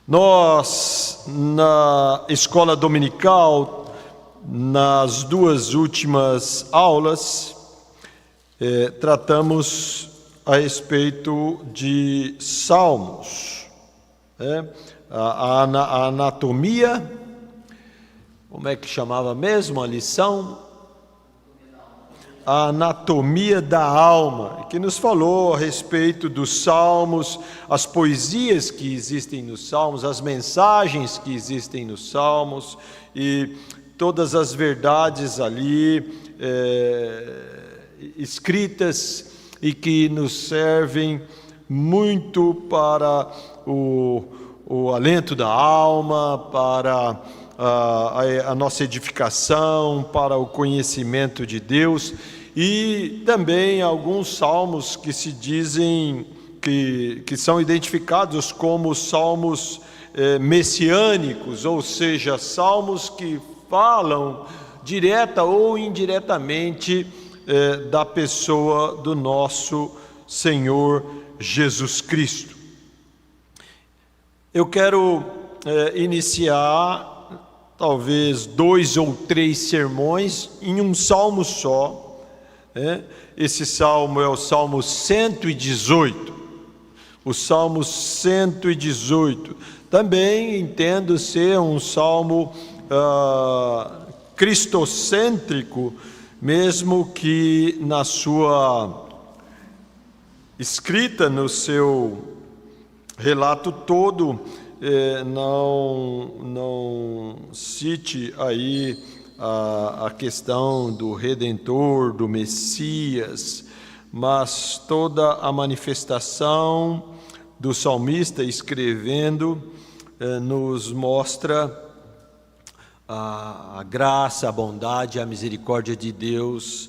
Nós, na escola dominical, nas duas últimas aulas, tratamos a respeito de salmos, a anatomia, como é que chamava mesmo a lição? A anatomia da alma, que nos falou a respeito dos salmos, as poesias que existem nos salmos, as mensagens que existem nos salmos e todas as verdades ali escritas e que nos servem muito para o alento da alma, para a nossa edificação, para o conhecimento de Deus. E também alguns salmos que se dizem que são identificados como salmos messiânicos, ou seja, salmos que falam direta ou indiretamente da pessoa do nosso Senhor Jesus Cristo. Eu quero iniciar talvez 2 ou 3 sermões em um salmo só. Esse salmo é o Salmo 118. O Salmo 118 também entendo ser um salmo cristocêntrico, mesmo que na sua escrita, no seu relato todo, não cite aí a questão do Redentor, do Messias, mas toda a manifestação do salmista escrevendo nos mostra a graça, a bondade, a misericórdia de Deus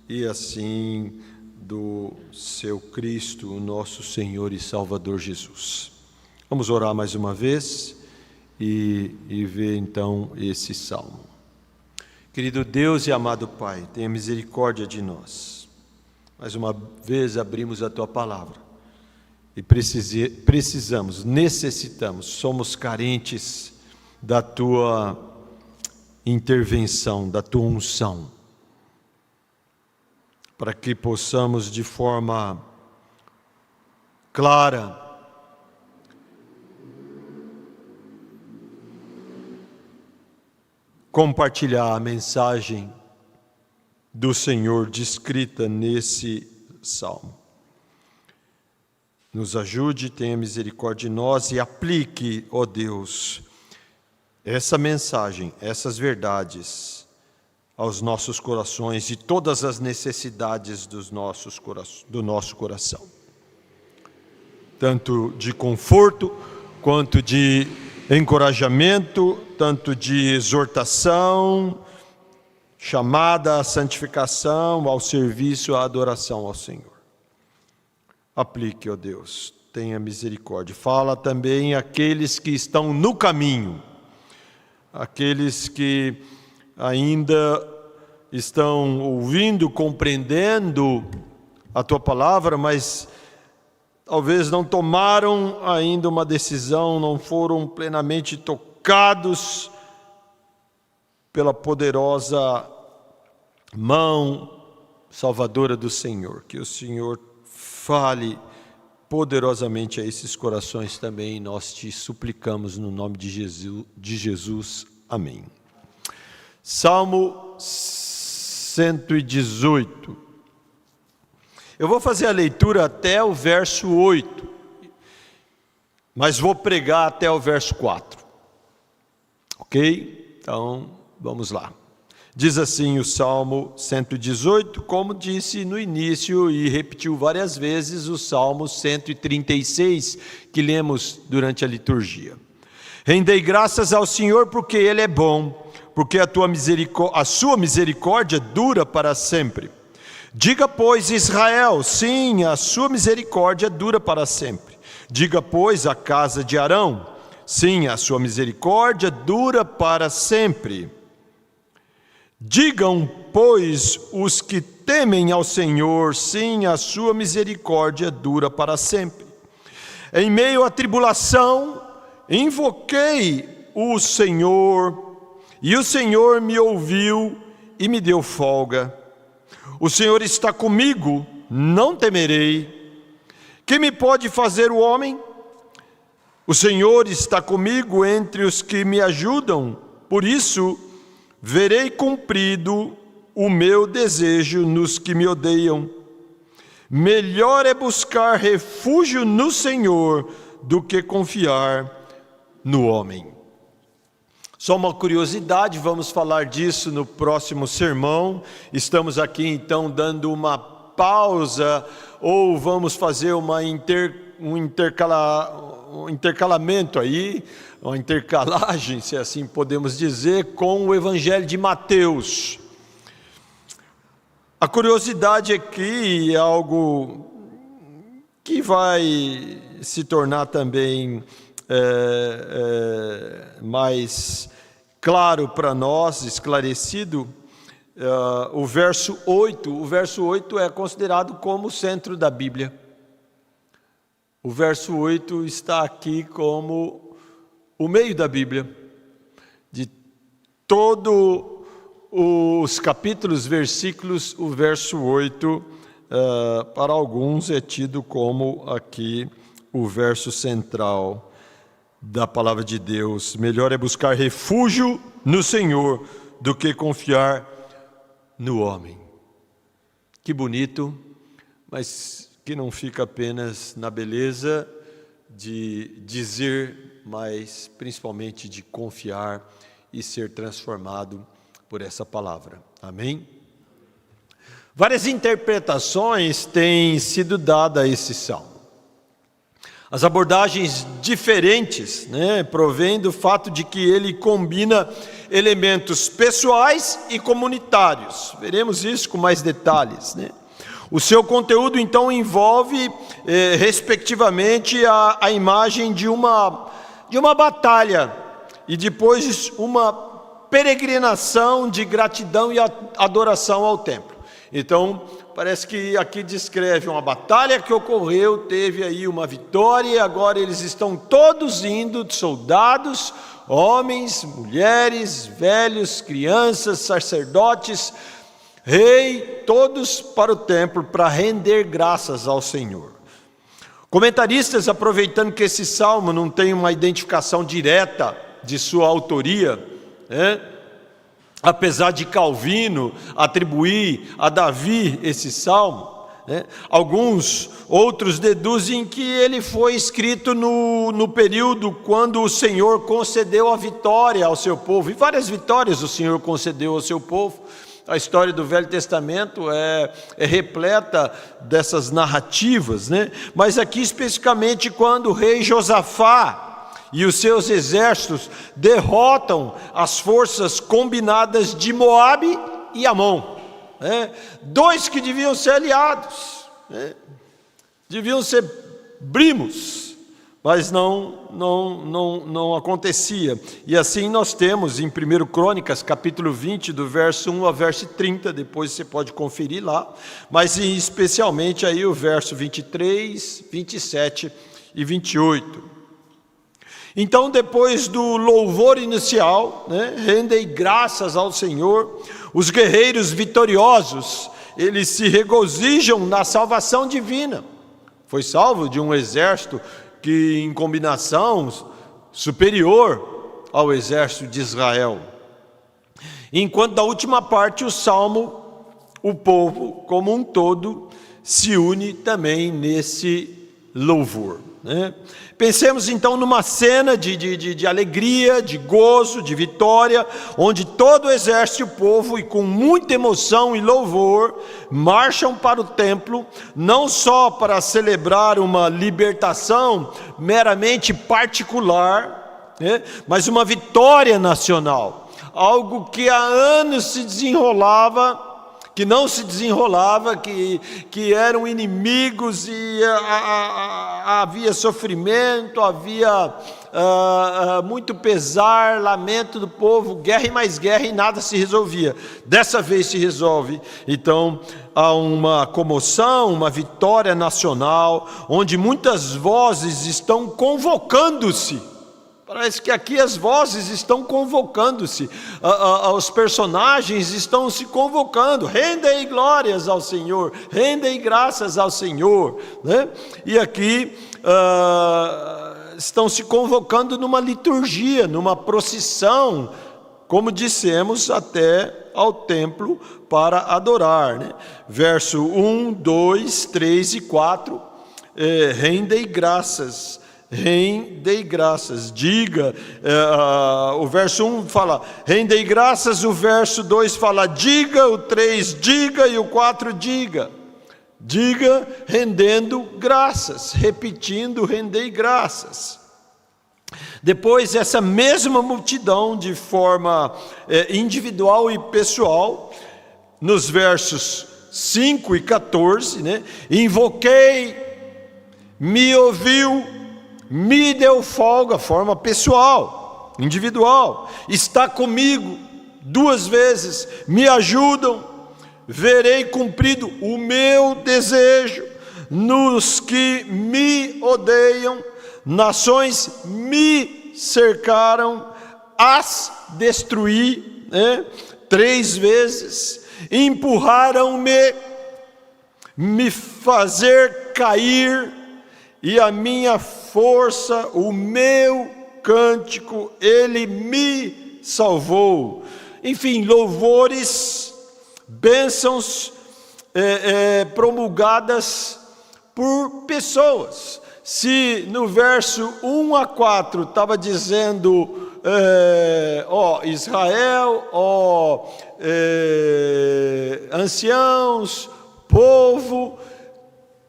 e assim do seu Cristo, o nosso Senhor e Salvador Jesus. Vamos orar mais uma vez e ver então esse salmo. Querido Deus e amado Pai, tenha misericórdia de nós. Mais uma vez abrimos a Tua Palavra e necessitamos, somos carentes da Tua intervenção, da Tua unção, para que possamos de forma clara compartilhar a mensagem do Senhor descrita nesse salmo. Nos ajude, tenha misericórdia de nós e aplique, ó Deus, essa mensagem, essas verdades aos nossos corações e todas as necessidades do nosso coração. Tanto de conforto, quanto de encorajamento, tanto de exortação, chamada à santificação, ao serviço, à adoração ao Senhor. Aplique, ó Deus, tenha misericórdia. Fala também àqueles que estão no caminho, aqueles que ainda estão ouvindo, compreendendo a Tua Palavra, mas talvez não tomaram ainda uma decisão, não foram plenamente tocados pela poderosa mão salvadora do Senhor. Que o Senhor fale poderosamente a esses corações também, nós te suplicamos no nome de Jesus. Amém. Salmo 118. Eu vou fazer a leitura até o verso 8, mas vou pregar até o verso 4. Ok? Então, vamos lá. Diz assim o Salmo 118, como disse no início e repetiu várias vezes o Salmo 136, que lemos durante a liturgia. Rendei graças ao Senhor porque Ele é bom, porque a sua misericórdia dura para sempre. Diga, pois, Israel, sim, a sua misericórdia dura para sempre. Diga, pois, a casa de Arão, sim, a sua misericórdia dura para sempre. Digam, pois, os que temem ao Senhor, sim, a sua misericórdia dura para sempre. Em meio à tribulação, invoquei o Senhor, e o Senhor me ouviu e me deu folga. O Senhor está comigo, não temerei. Que me pode fazer o homem? O Senhor está comigo entre os que me ajudam, por isso verei cumprido o meu desejo nos que me odeiam. Melhor é buscar refúgio no Senhor do que confiar no homem. Só uma curiosidade, vamos falar disso no próximo sermão. Estamos aqui então dando uma pausa, ou vamos fazer um intercalamento aí, uma intercalagem, se assim podemos dizer, com o Evangelho de Mateus. A curiosidade aqui é algo que vai se tornar também mais claro para nós, esclarecido. O verso 8 é considerado como o centro da Bíblia. O verso 8 está aqui como o meio da Bíblia. De todos os capítulos, versículos, o verso 8, para alguns é tido como aqui o verso central da palavra de Deus. Melhor é buscar refúgio no Senhor do que confiar no homem. Que bonito, mas que não fica apenas na beleza de dizer, mas principalmente de confiar e ser transformado por essa palavra. Amém? Várias interpretações têm sido dadas a esse salmo. As abordagens diferentes, provém do fato de que ele combina elementos pessoais e comunitários. Veremos isso com mais detalhes, O seu conteúdo, então, envolve, respectivamente, a imagem de uma batalha e depois uma peregrinação de gratidão e adoração ao templo. Então, parece que aqui descreve uma batalha que ocorreu, teve aí uma vitória, e agora eles estão todos indo, soldados, homens, mulheres, velhos, crianças, sacerdotes, rei, todos para o templo para render graças ao Senhor. Comentaristas, aproveitando que esse salmo não tem uma identificação direta de sua autoria, apesar de Calvino atribuir a Davi esse salmo, alguns outros deduzem que ele foi escrito no período quando o Senhor concedeu a vitória ao seu povo, e várias vitórias o Senhor concedeu ao seu povo. A história do Velho Testamento é repleta dessas narrativas, Mas aqui especificamente quando o rei Josafá e os seus exércitos derrotam as forças combinadas de Moabe e Amon, dois que deviam ser aliados, deviam ser primos, mas não acontecia. E assim nós temos em 1 Crônicas, capítulo 20, do verso 1 ao verso 30, depois você pode conferir lá, mas especialmente aí o verso 23, 27 e 28. Então, depois do louvor inicial, rendei graças ao Senhor, os guerreiros vitoriosos, eles se regozijam na salvação divina. Foi salvo de um exército que, em combinação, superior ao exército de Israel. Enquanto da última parte, o salmo, o povo como um todo, se une também nesse louvor. Pensemos então numa cena de alegria, de gozo, de vitória, onde todo o exército e o povo, e com muita emoção e louvor, marcham para o templo, não só para celebrar uma libertação meramente particular, mas uma vitória nacional, algo que há anos se desenrolava, que não se desenrolava, que eram inimigos, e havia sofrimento, havia muito pesar, lamento do povo, guerra e mais guerra, e nada se resolvia. Dessa vez se resolve. Então há uma comoção, uma vitória nacional, onde muitas vozes estão convocando-se Parece que aqui as vozes estão convocando-se, os personagens estão se convocando. Rendei glórias ao Senhor, rendei graças ao Senhor, né? E aqui estão se convocando numa liturgia, numa procissão, como dissemos, até ao templo para adorar, né? Verso 1, 2, 3 e 4, rendei graças. Rendei graças, diga, o verso 1 fala, rendei graças, o verso 2 fala, diga, o 3 diga e o 4 diga. Diga rendendo graças, repetindo, rendei graças. Depois essa mesma multidão de forma individual e pessoal, nos versos 5 e 14, né? Invoquei, me ouviu, me deu folga, forma pessoal, individual, está comigo 2 vezes, me ajudam, verei cumprido o meu desejo, nos que me odeiam, nações me cercaram, as destruí, né? 3 vezes, empurraram-me, me fazer cair, e a minha força, o meu cântico, ele me salvou. Enfim, louvores, bênçãos promulgadas por pessoas. Se no verso 1 a 4 estava dizendo, Israel, anciãos, povo,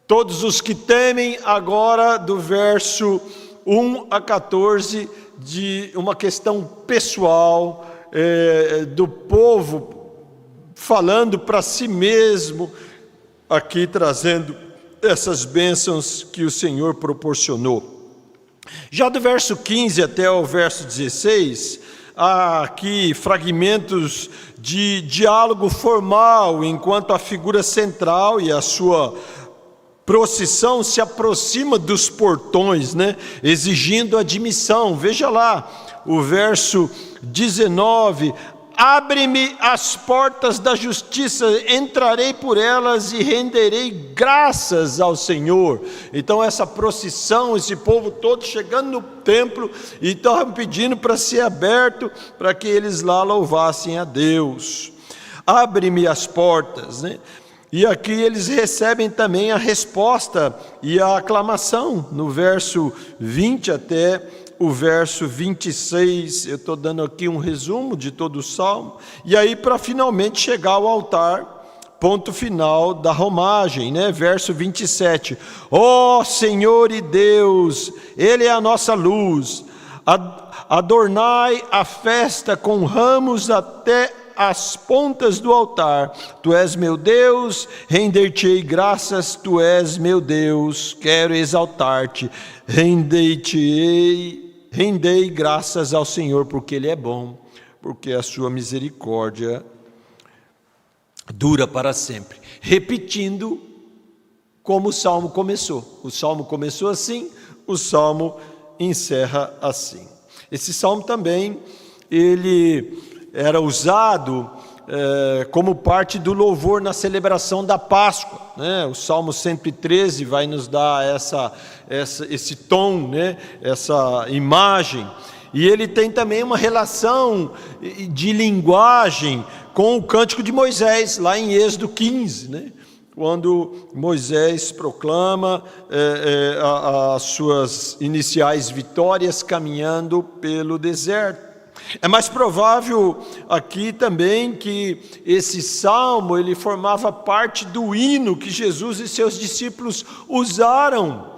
todos os que temem, agora do verso 1 a 14, de uma questão pessoal, do povo falando para si mesmo, aqui trazendo essas bênçãos que o Senhor proporcionou. Já do verso 15 até o verso 16, há aqui fragmentos de diálogo formal, enquanto a figura central e a sua procissão se aproxima dos portões, né, exigindo admissão. Veja lá, o verso 19, abre-me as portas da justiça, entrarei por elas e renderei graças ao Senhor. Então essa procissão, esse povo todo chegando no templo e estavam pedindo para ser aberto, para que eles lá louvassem a Deus. Abre-me as portas, né? E aqui eles recebem também a resposta e a aclamação, no verso 20 até o verso 26, eu estou dando aqui um resumo de todo o Salmo, e aí para finalmente chegar ao altar, ponto final da romagem, né? Verso 27, ó Senhor e Deus, Ele é a nossa luz, adornai a festa com ramos até as pontas do altar, tu és meu Deus, render-te-ei graças, tu és meu Deus, quero exaltar-te, rendei graças ao Senhor, porque Ele é bom, porque a sua misericórdia dura para sempre. Repetindo como o Salmo começou. O Salmo começou assim, o Salmo encerra assim. Esse Salmo também, ele era usado como parte do louvor na celebração da Páscoa, né? O Salmo 113 vai nos dar esse tom, né? Essa imagem, e ele tem também uma relação de linguagem com o Cântico de Moisés, lá em Êxodo 15, né? Quando Moisés proclama as suas iniciais vitórias caminhando pelo deserto. É mais provável aqui também que esse salmo ele formava parte do hino que Jesus e seus discípulos usaram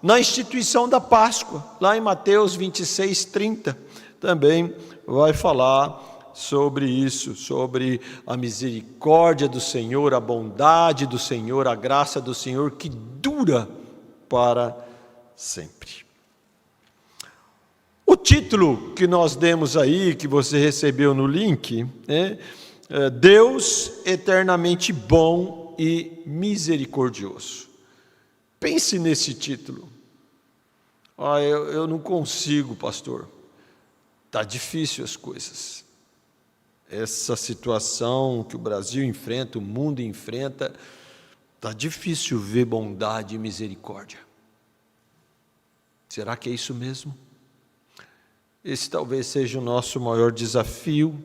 na instituição da Páscoa. Lá em Mateus 26, 30, também vai falar sobre isso, sobre a misericórdia do Senhor, a bondade do Senhor, a graça do Senhor que dura para sempre. O título que nós demos aí, que você recebeu no link, é Deus eternamente bom e misericordioso. Pense nesse título. Eu não consigo, pastor. Está difícil as coisas. Essa situação que o Brasil enfrenta, o mundo enfrenta, está difícil ver bondade e misericórdia. Será que é isso mesmo? Esse talvez seja o nosso maior desafio.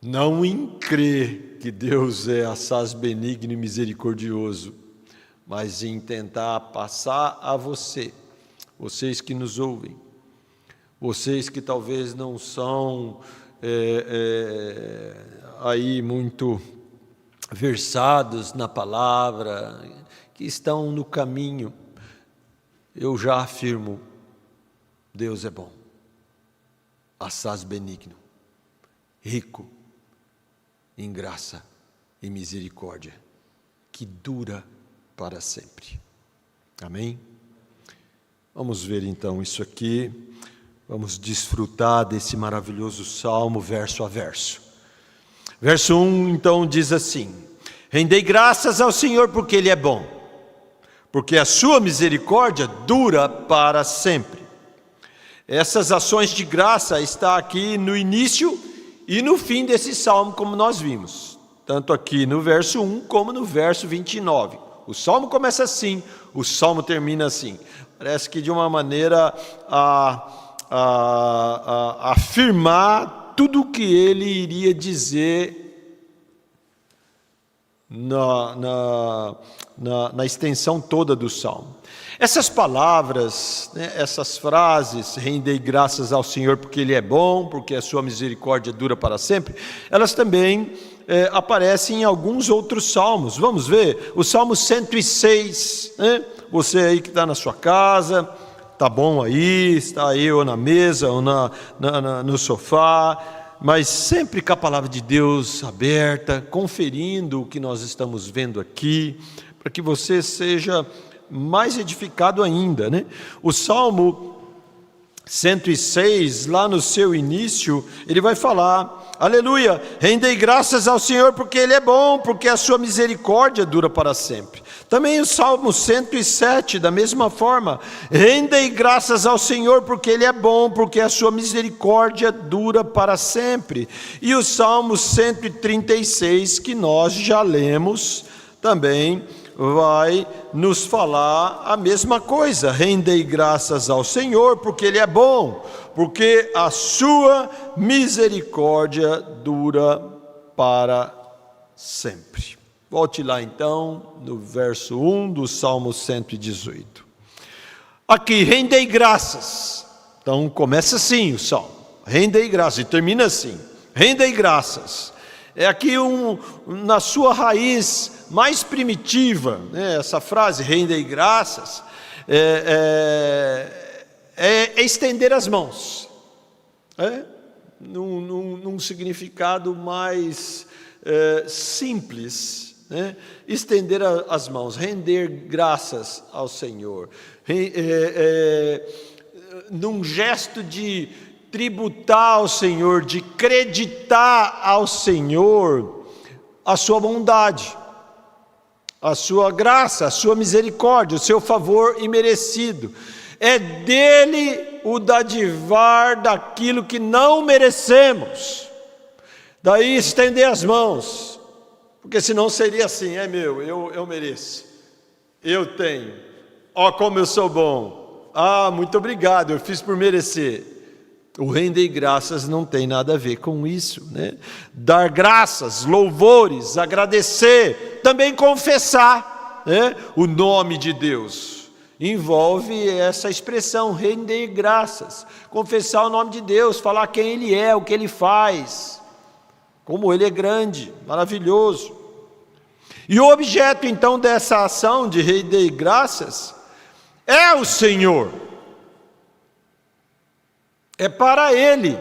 Não em crer que Deus é assaz benigno e misericordioso, mas em tentar passar a vocês que nos ouvem, vocês que talvez não são aí muito versados na palavra, que estão no caminho, eu já afirmo, Deus é bom, assaz benigno, rico em graça e misericórdia, que dura para sempre. Amém? Vamos ver então isso aqui, vamos desfrutar desse maravilhoso salmo, verso a verso. Verso 1 então diz assim: rendei graças ao Senhor porque Ele é bom, porque a sua misericórdia dura para sempre. Essas ações de graça estão aqui no início e no fim desse salmo, como nós vimos, tanto aqui no verso 1 como no verso 29. O salmo começa assim, o salmo termina assim. Parece que de uma maneira a afirmar tudo o que ele iria dizer na extensão toda do salmo. Essas palavras, essas frases, rendei graças ao Senhor porque Ele é bom, porque a sua misericórdia dura para sempre, elas também aparecem em alguns outros salmos. Vamos ver, o Salmo 106, você aí que está na sua casa, está bom aí, está aí ou na mesa ou no sofá, mas sempre com a palavra de Deus aberta, conferindo o que nós estamos vendo aqui, para que você seja mais edificado ainda, O Salmo 106, lá no seu início, ele vai falar: aleluia, rendei graças ao Senhor porque Ele é bom, porque a sua misericórdia dura para sempre. Também o Salmo 107, da mesma forma: rendei graças ao Senhor porque Ele é bom, porque a sua misericórdia dura para sempre. E o Salmo 136, que nós já lemos, também vai nos falar a mesma coisa: rendei graças ao Senhor porque Ele é bom, porque a sua misericórdia dura para sempre. Volte lá então no verso 1 do Salmo 118. Aqui, rendei graças. Então começa assim o Salmo, rendei graças, e termina assim, rendei graças. É aqui na sua raiz mais primitiva, essa frase, rendei graças, é estender as mãos, num significado mais simples, estender as mãos, render graças ao Senhor, num gesto de tributar ao Senhor, de creditar ao Senhor a sua bondade, a sua graça, a sua misericórdia, o seu favor imerecido. É dele o dadivar daquilo que não merecemos. Daí estender as mãos, porque senão seria assim: é meu, eu mereço, eu tenho, ó como eu sou bom, muito obrigado, eu fiz por merecer. O render graças não tem nada a ver com isso, Dar graças, louvores, agradecer, também confessar, o nome de Deus. Envolve essa expressão, render graças, confessar o nome de Deus, falar quem Ele é, o que Ele faz, como Ele é grande, maravilhoso. E o objeto então dessa ação de render graças é o Senhor. É para Ele,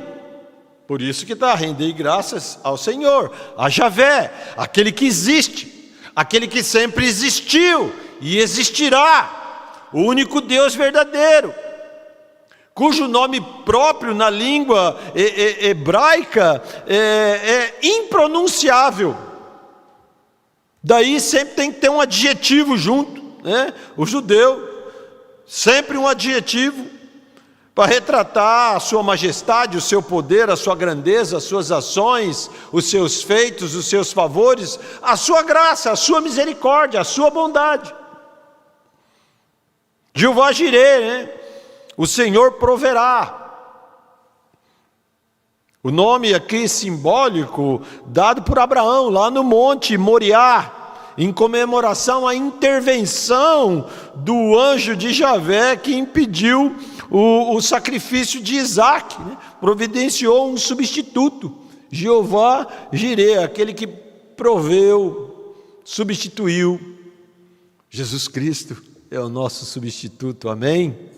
por isso que está, rendei graças ao Senhor, a Javé, aquele que existe, aquele que sempre existiu e existirá, o único Deus verdadeiro, cujo nome próprio na língua hebraica é impronunciável, daí sempre tem que ter um adjetivo junto, O judeu, sempre um adjetivo, para retratar a sua majestade, o seu poder, a sua grandeza, as suas ações, os seus feitos, os seus favores, a sua graça, a sua misericórdia, a sua bondade. Jeová Jireh, né? O Senhor proverá. O nome aqui simbólico dado por Abraão lá no Monte Moriá, em comemoração à intervenção do anjo de Javé que impediu o sacrifício de Isaac, né? Providenciou um substituto, Jeová Jireh, aquele que proveu, substituiu. Jesus Cristo é o nosso substituto, amém?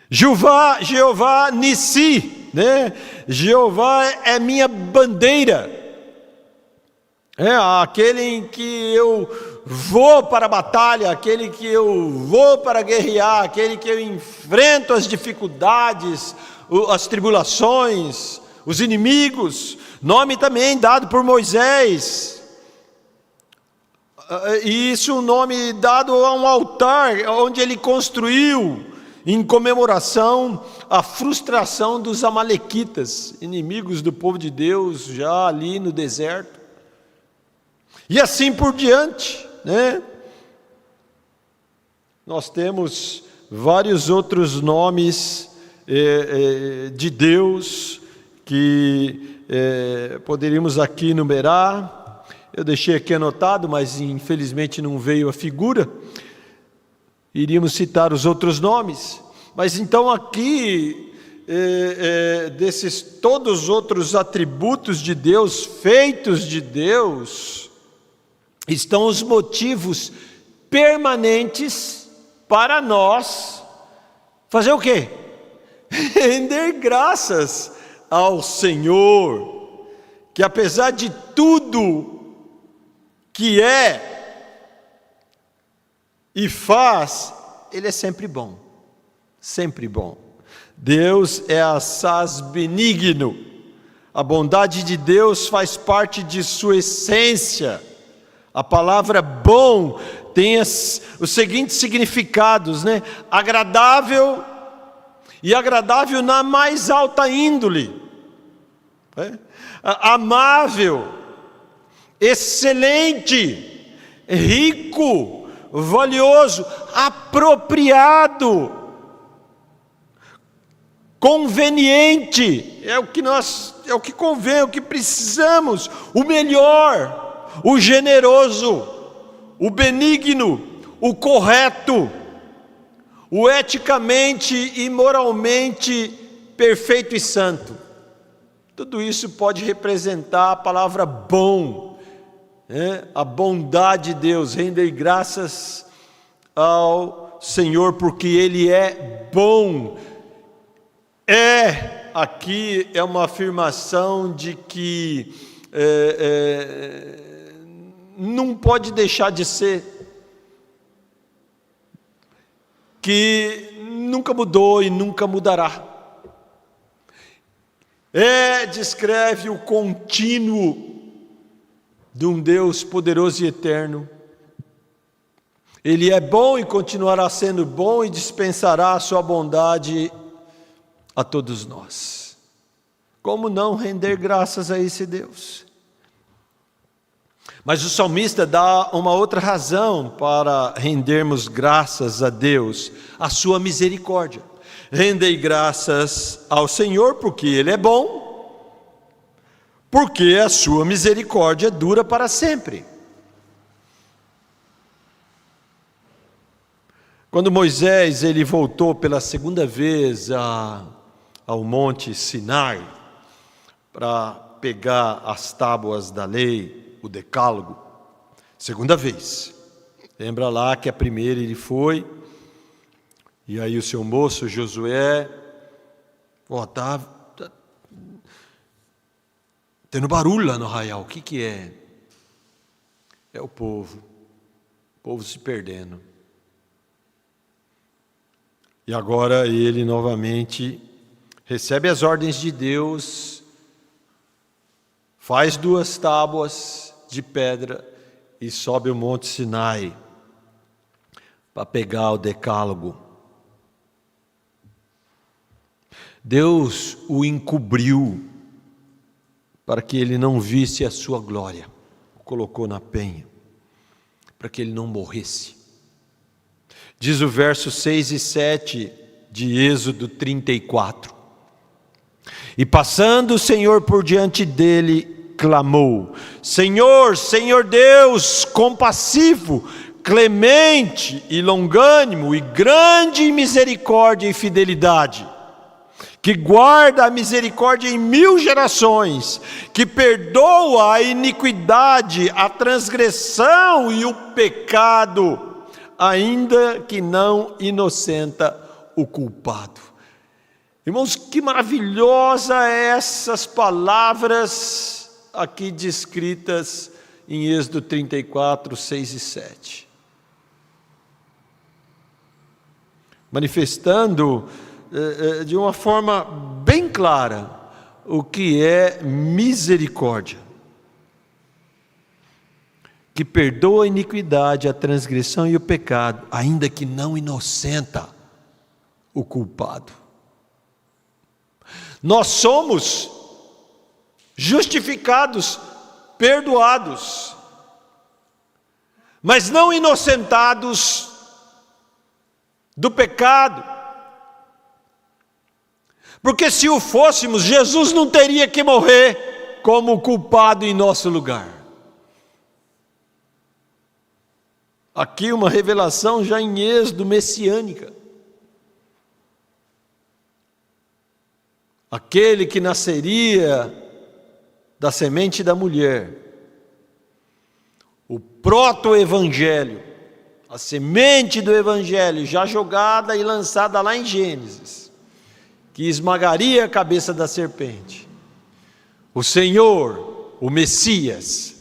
Jeová Nissi, né? Jeová é minha bandeira, é aquele em que eu vou para a batalha, aquele que eu vou para guerrear, aquele que eu enfrento as dificuldades, as tribulações, os inimigos. Nome também dado por Moisés, e isso um nome dado a um altar onde ele construiu em comemoração à frustração dos amalequitas, inimigos do povo de Deus, já ali no deserto. E assim por diante, né? Nós temos vários outros nomes de Deus que poderíamos aqui enumerar. Eu deixei aqui anotado, mas infelizmente não veio a figura. Iríamos citar os outros nomes, mas então aqui, desses todos os outros atributos de Deus, feitos de Deus, estão os motivos permanentes para nós fazer o quê? Render graças ao Senhor, que apesar de tudo que é e faz, Ele é sempre bom, sempre bom. Deus é assaz benigno, a bondade de Deus faz parte de sua essência. A palavra bom tem os seguintes significados, né? Agradável, e agradável na mais alta índole, né? Amável, excelente, rico, valioso, apropriado, conveniente, é o que convém, o que precisamos, o melhor, o generoso, o benigno, o correto, o eticamente e moralmente perfeito e santo. Tudo isso pode representar a palavra bom, né? A bondade de Deus. Rendei graças ao Senhor porque Ele é bom. Aqui é uma afirmação de que não pode deixar de ser, que nunca mudou e nunca mudará. Descreve o contínuo de um Deus poderoso e eterno. Ele é bom e continuará sendo bom e dispensará a sua bondade a todos nós. Como não render graças a esse Deus? Mas o salmista dá uma outra razão para rendermos graças a Deus, a sua misericórdia. Rendei graças ao Senhor porque Ele é bom, porque a sua misericórdia dura para sempre. Quando Moisés ele voltou pela segunda vez ao monte Sinai para pegar as tábuas da lei, o decálogo, segunda vez. Lembra lá que a primeira ele foi, e aí o seu moço Josué, tá tendo barulho lá no arraial, o que é? É o povo se perdendo. E agora ele novamente recebe as ordens de Deus, faz 2 tábuas de pedra e sobe o monte Sinai para pegar o decálogo. Deus o encobriu para que ele não visse a sua glória. O colocou na penha, para que ele não morresse. Diz o verso 6 e 7 de Êxodo 34. E passando o Senhor por diante dele, clamou: Senhor, Senhor Deus, compassivo, clemente e longânimo, e grande em misericórdia e fidelidade, que guarda a misericórdia em 1000 gerações, que perdoa a iniquidade, a transgressão e o pecado, ainda que não inocenta o culpado. Irmãos, que maravilhosa essas palavras aqui descritas em Êxodo 34, 6 e 7. Manifestando de uma forma bem clara o que é misericórdia, que perdoa a iniquidade, a transgressão e o pecado, ainda que não inocenta o culpado. Nós somos justificados, perdoados, mas não inocentados do pecado. Porque se o fôssemos, Jesus não teria que morrer como culpado em nosso lugar. Aqui uma revelação já em Êxodo messiânica. Aquele que nasceria da semente da mulher, o proto-evangelho, a semente do evangelho já jogada e lançada lá em Gênesis, que esmagaria a cabeça da serpente. O Senhor, o Messias,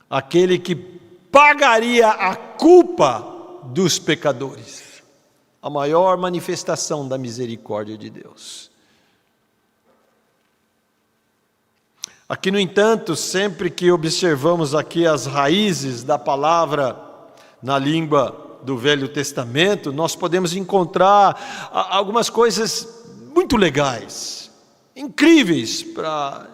aquele que pagaria a culpa dos pecadores, a maior manifestação da misericórdia de Deus. Aqui, no entanto, sempre que observamos aqui as raízes da palavra na língua do Velho Testamento, nós podemos encontrar algumas coisas muito legais, incríveis, para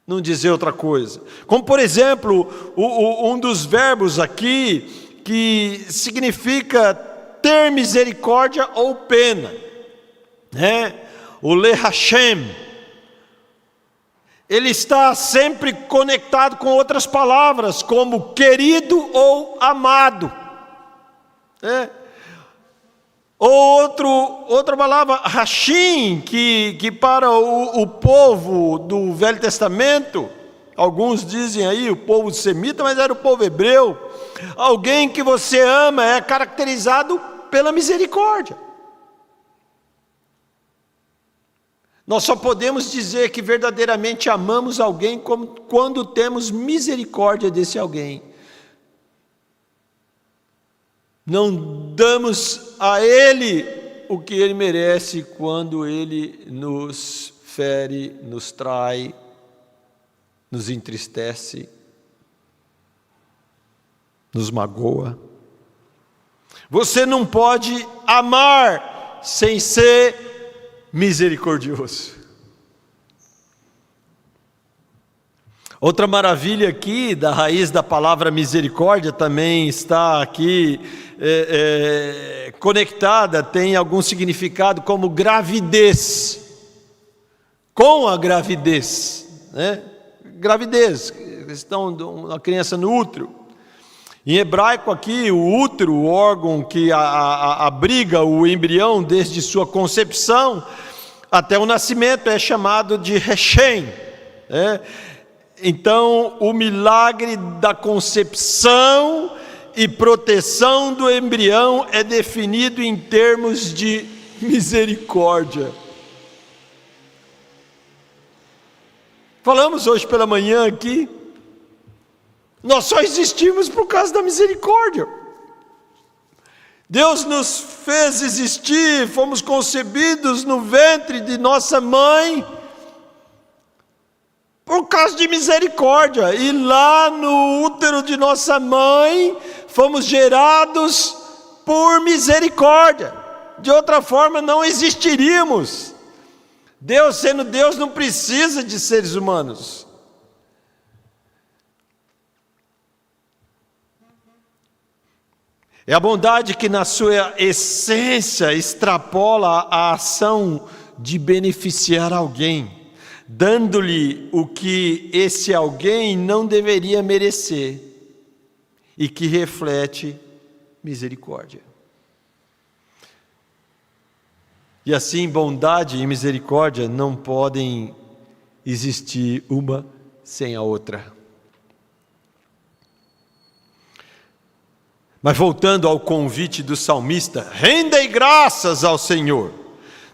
não dizer outra coisa. Como, por exemplo, um dos verbos aqui que significa ter misericórdia ou pena, né? O lerachem. Ele está sempre conectado com outras palavras, como querido ou amado. Outra palavra, rachim, que para o povo do Velho Testamento, alguns dizem aí o povo semita, mas era o povo hebreu. Alguém que você ama é caracterizado pela misericórdia. Nós só podemos dizer que verdadeiramente amamos alguém quando temos misericórdia desse alguém. Não damos a ele o que ele merece quando ele nos fere, nos trai, nos entristece, nos magoa. Você não pode amar sem ser misericordioso. Outra maravilha aqui da raiz da palavra misericórdia também está aqui conectada, tem algum significado como gravidez, com a gravidez, né? Gravidez, questão de uma criança no útero. Em hebraico aqui, o útero, o órgão que abriga o embrião desde sua concepção até o nascimento, é chamado de rechem, né? Então, o milagre da concepção e proteção do embrião é definido em termos de misericórdia. Falamos hoje pela manhã aqui, nós só existimos por causa da misericórdia. Deus nos fez existir, fomos concebidos no ventre de nossa mãe por causa de misericórdia, e lá no útero de nossa mãe fomos gerados por misericórdia. de outra forma não existiríamos. Deus, sendo Deus, não precisa de seres humanos. É a bondade que na sua essência extrapola a ação de beneficiar alguém, dando-lhe o que esse alguém não deveria merecer e que reflete misericórdia. E assim, bondade e misericórdia não podem existir uma sem a outra. Mas voltando ao convite do salmista, rendei graças ao Senhor.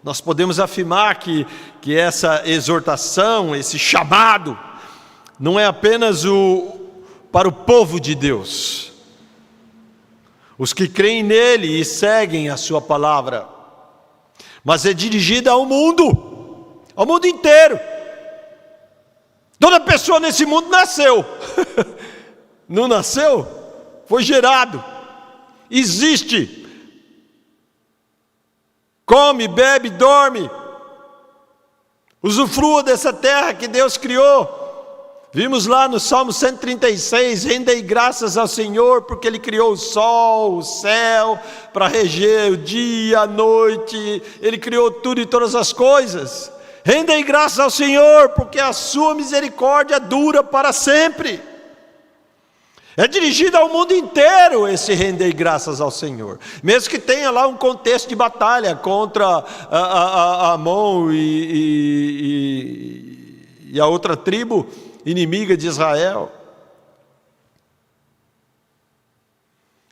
Nós podemos afirmar que essa exortação, esse chamado, não é apenas para o povo de Deus, os que creem nele e seguem a sua palavra, mas é dirigida ao mundo inteiro. Toda pessoa nesse mundo nasceu, não nasceu? Foi gerado, existe, come, bebe, dorme, usufrua dessa terra que Deus criou. Vimos lá no Salmo 136, rendei graças ao Senhor, porque Ele criou o sol, o céu, para reger o dia, a noite, Ele criou tudo e todas as coisas. Rendei graças ao Senhor, porque a sua misericórdia dura para sempre. É dirigido ao mundo inteiro esse rendei graças ao Senhor, mesmo que tenha lá um contexto de batalha contra a Amon e a outra tribo inimiga de Israel.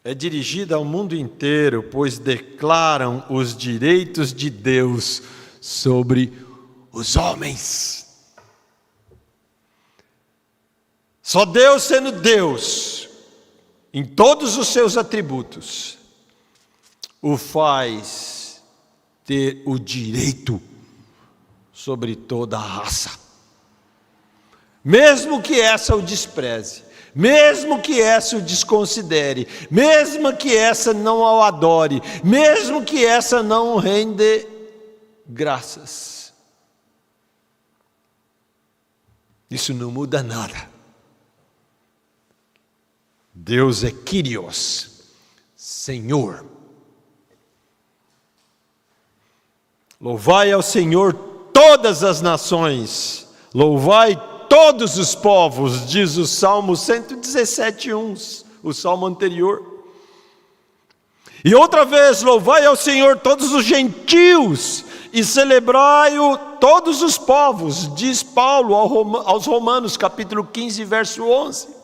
É dirigida ao mundo inteiro, pois declaram os direitos de Deus sobre os homens. Só Deus, sendo Deus, em todos os seus atributos, o faz ter o direito sobre toda a raça. Mesmo que essa o despreze, mesmo que essa o desconsidere, mesmo que essa não o adore, mesmo que essa não rende graças. Isso não muda nada. Deus é Kyrios, Senhor. Louvai ao Senhor todas as nações, louvai todos os povos, diz o Salmo 117:1, o Salmo anterior. E outra vez, louvai ao Senhor todos os gentios, e celebrai-o todos os povos, diz Paulo aos Romanos, capítulo 15, verso 11.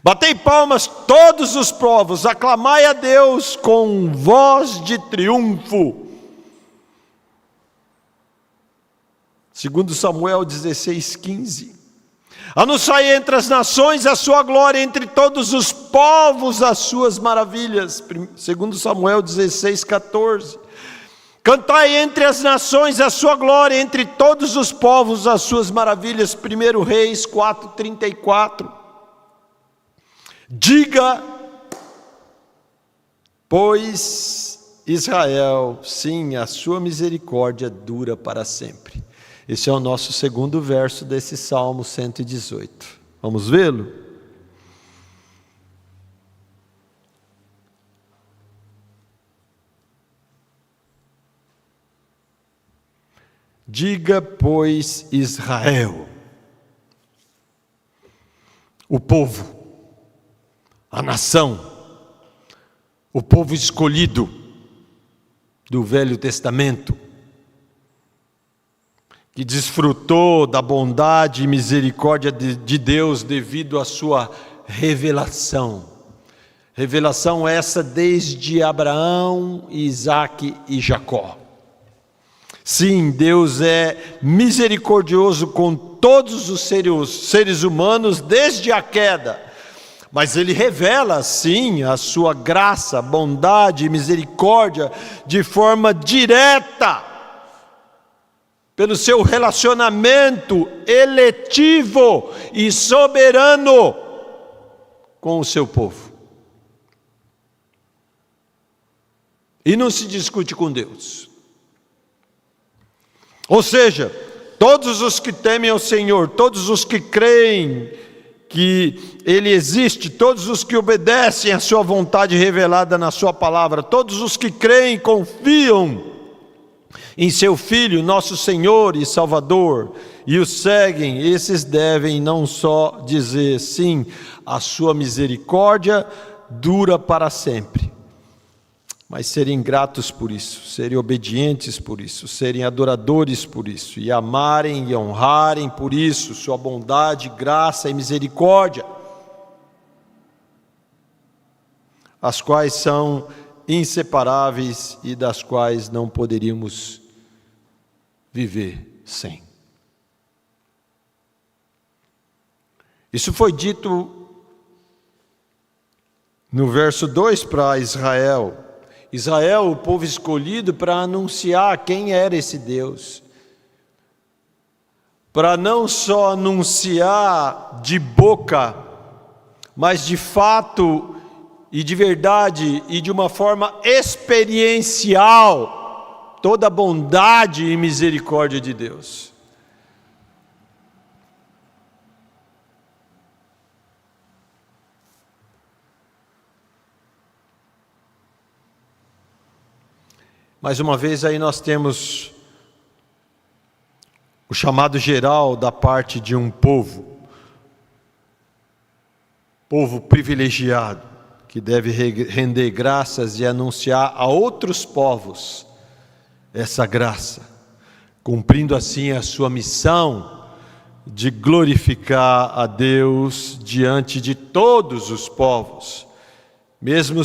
Batei palmas todos os povos, aclamai a Deus com voz de triunfo. Segundo Samuel 16:15. Anunciai entre as nações a sua glória, entre todos os povos as suas maravilhas. Segundo Samuel 16:14. Cantai entre as nações a sua glória, entre todos os povos as suas maravilhas. 1 Reis 4:34. Diga, pois, Israel, sim, a sua misericórdia dura para sempre. Esse é o nosso segundo verso desse Salmo 118. Vamos vê-lo? Diga, pois, Israel, o povo, a nação, o povo escolhido do Velho Testamento, que desfrutou da bondade e misericórdia de Deus devido à sua revelação. Revelação essa desde Abraão, Isaque e Jacó. Sim, Deus é misericordioso com todos os seres humanos desde a queda. Mas Ele revela, sim, a sua graça, bondade e misericórdia de forma direta, pelo seu relacionamento eletivo e soberano com o seu povo. E não se discute com Deus. Ou seja, todos os que temem ao Senhor, todos os que creem que Ele existe, todos os que obedecem à sua vontade revelada na sua palavra, todos os que creem e confiam em seu Filho, nosso Senhor e Salvador, e o seguem, esses devem não só dizer sim, a sua misericórdia dura para sempre, mas serem gratos por isso, serem obedientes por isso, serem adoradores por isso, e amarem e honrarem por isso, sua bondade, graça e misericórdia, as quais são inseparáveis e das quais não poderíamos viver sem. Isso foi dito no verso 2 para Israel. Israel, o povo escolhido para anunciar quem era esse Deus. Para não só anunciar de boca, mas de fato e de verdade e de uma forma experiencial toda a bondade e misericórdia de Deus. Mais uma vez aí nós temos o chamado geral da parte de um povo privilegiado, que deve render graças e anunciar a outros povos essa graça, cumprindo assim a sua missão de glorificar a Deus diante de todos os povos, mesmo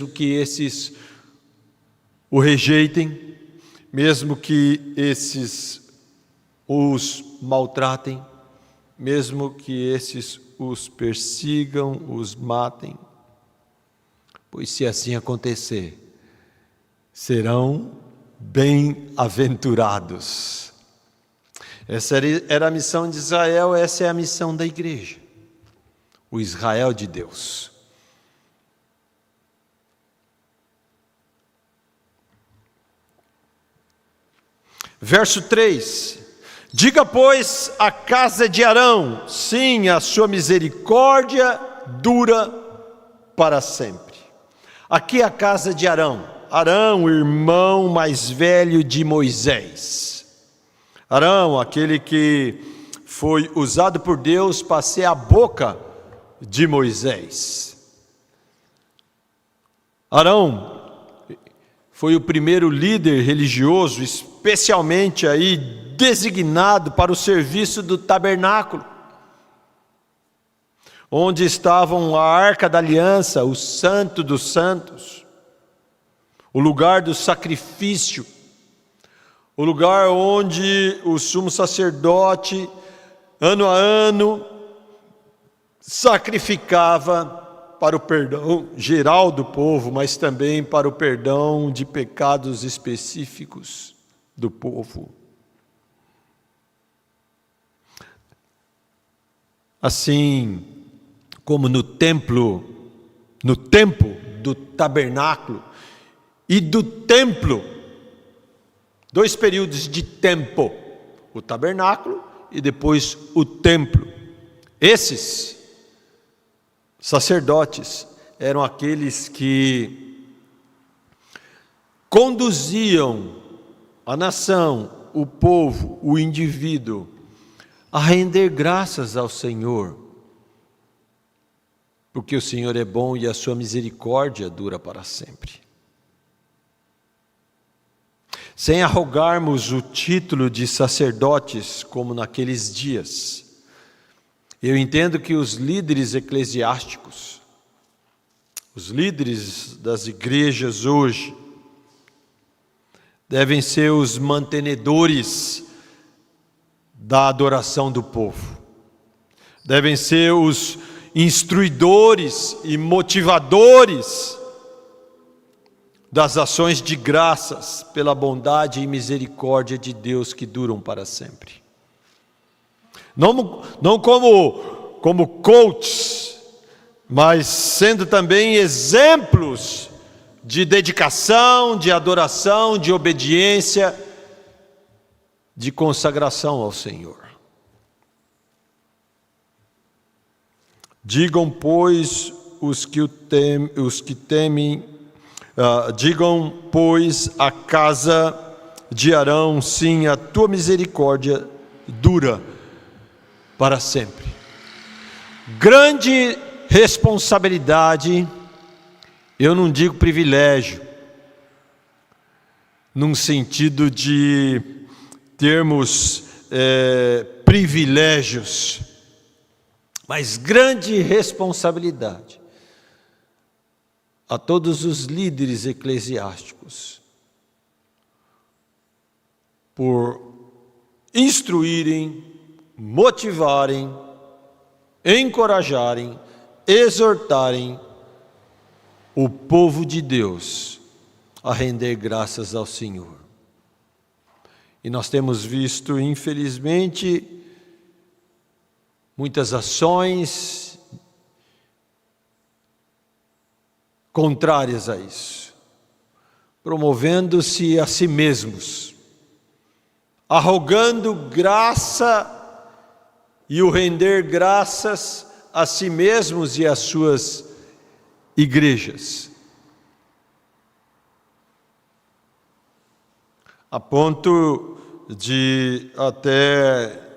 que esses o rejeitem, mesmo que esses os maltratem, mesmo que esses os persigam, os matem, pois se assim acontecer, serão bem-aventurados. Essa era a missão de Israel, essa é a missão da igreja, o Israel de Deus. Verso 3, diga pois a casa de Arão, sim, a sua misericórdia dura para sempre. Aqui é a casa de Arão, Arão, o irmão mais velho de Moisés. Arão, aquele que foi usado por Deus para ser a boca de Moisés. Arão foi o primeiro líder religioso, especialmente aí designado para o serviço do tabernáculo, onde estavam a Arca da Aliança, o Santo dos Santos, o lugar do sacrifício, o lugar onde o sumo sacerdote, ano a ano, sacrificava para o perdão geral do povo, mas também para o perdão de pecados específicos do povo. Assim como no tempo do tabernáculo e do templo, dois períodos de tempo, o tabernáculo e depois o templo. Esses sacerdotes eram aqueles que conduziam a nação, o povo, o indivíduo, a render graças ao Senhor, porque o Senhor é bom e a sua misericórdia dura para sempre. Sem arrogarmos o título de sacerdotes como naqueles dias, eu entendo que os líderes eclesiásticos, os líderes das igrejas hoje, devem ser os mantenedores da adoração do povo, devem ser os instruidores e motivadores das ações de graças pela bondade e misericórdia de Deus que duram para sempre. Não como coaches, mas sendo também exemplos de dedicação, de adoração, de obediência, de consagração ao Senhor. Digam, pois, digam, pois, a casa de Arão, sim, a tua misericórdia dura para sempre. Grande responsabilidade, eu não digo privilégio, num sentido de termos privilégios, mas grande responsabilidade a todos os líderes eclesiásticos por instruírem, motivarem, encorajarem, exortarem o povo de Deus a render graças ao Senhor. E nós temos visto, infelizmente, muitas ações contrárias a isso, promovendo-se a si mesmos, arrogando graça e o render graças a si mesmos e às suas igrejas, a ponto de até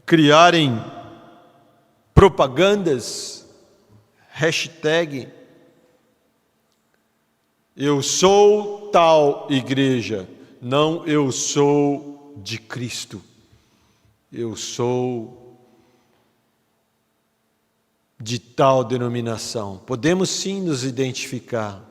criarem propagandas, hashtag, eu sou tal igreja, não eu sou de Cristo, eu sou de tal denominação. Podemos sim nos identificar,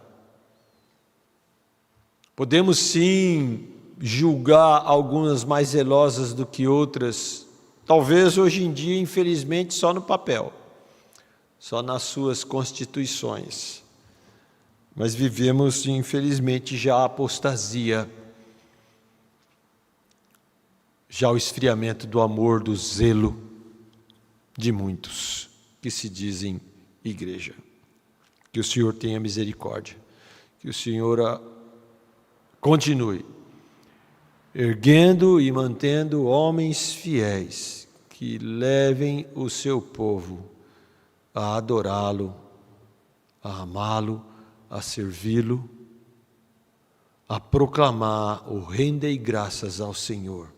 podemos sim julgar algumas mais zelosas do que outras, talvez hoje em dia, infelizmente, só no papel, só nas suas constituições. Mas vivemos, infelizmente, já a apostasia, já o esfriamento do amor, do zelo de muitos que se dizem igreja. Que o Senhor tenha misericórdia, que o Senhor continue erguendo e mantendo homens fiéis que levem o seu povo a adorá-lo, a amá-lo, a servi-lo, a proclamar o render graças ao Senhor,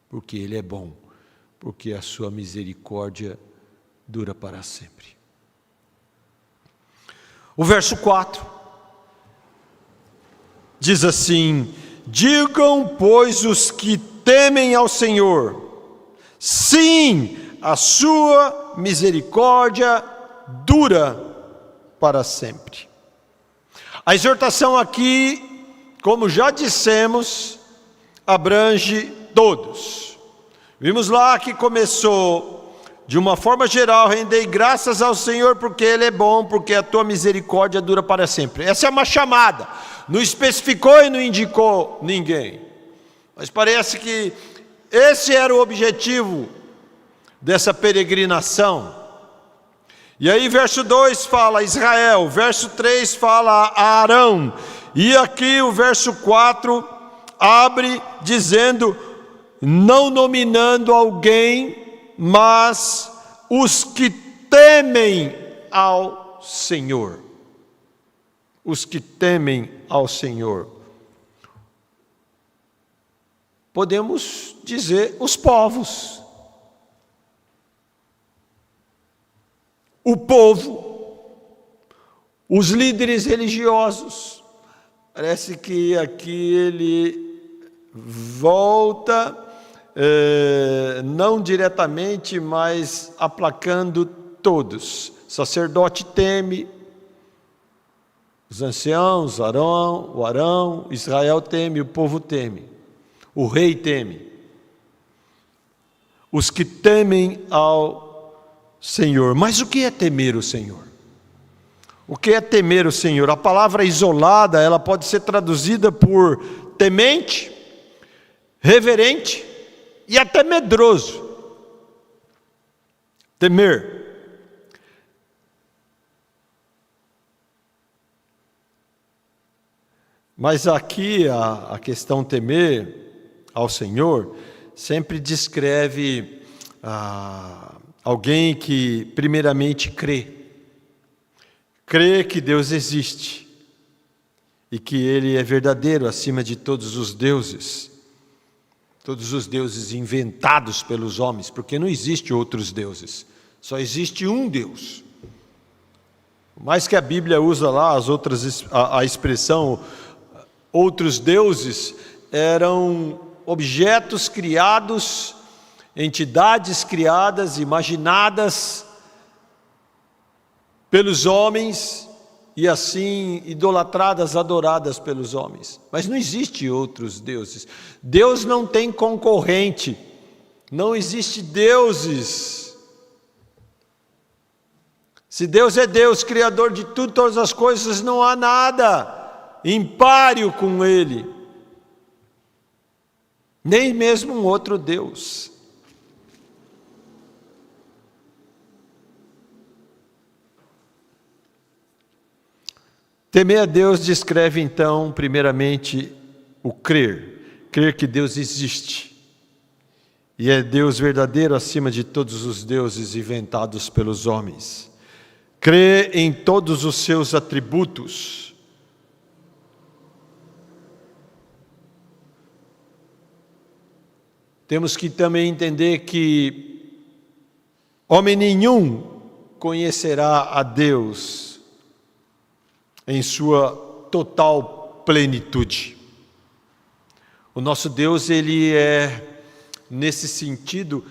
porque Ele é bom, porque a sua misericórdia dura para sempre. O verso 4 diz assim: digam, pois, os que temem ao Senhor, sim, a sua misericórdia dura para sempre. A exortação aqui, como já dissemos, abrange todos. Vimos lá que começou, de uma forma geral, rendei graças ao Senhor porque Ele é bom, porque a tua misericórdia dura para sempre. Essa é uma chamada, não especificou e não indicou ninguém, mas parece que esse era o objetivo dessa peregrinação. E aí verso 2 fala a Israel, verso 3 fala a Arão, e aqui o verso 4 abre dizendo, não nominando alguém, mas os que temem ao Senhor. Os que temem ao Senhor. Podemos dizer os povos. O povo, os líderes religiosos. Parece que aqui ele volta, não diretamente, mas aplacando todos. Sacerdote teme, os anciãos, o Arão, Israel teme, o povo teme, o rei teme. Os que temem ao Senhor. Mas o que é temer o Senhor? O que é temer o Senhor? A palavra isolada, ela pode ser traduzida por temente, reverente e até medroso. Temer. Mas aqui a questão temer ao Senhor sempre descreve alguém que primeiramente crê que Deus existe e que Ele é verdadeiro acima de todos os deuses inventados pelos homens, porque não existe outros deuses, só existe um Deus. Mais que a Bíblia usa lá a expressão outros deuses, eram objetos criados, entidades criadas, imaginadas pelos homens e assim idolatradas, adoradas pelos homens. Mas não existe outros deuses. Deus não tem concorrente. Não existe deuses. Se Deus é Deus, Criador de tudo, todas as coisas, não há nada em páreo com Ele. Nem mesmo um outro Deus. Temer a Deus descreve então, primeiramente, o crer que Deus existe, e é Deus verdadeiro acima de todos os deuses inventados pelos homens. Crer em todos os seus atributos. Temos que também entender que homem nenhum conhecerá a Deus em sua total plenitude. O nosso Deus, Ele é, nesse sentido,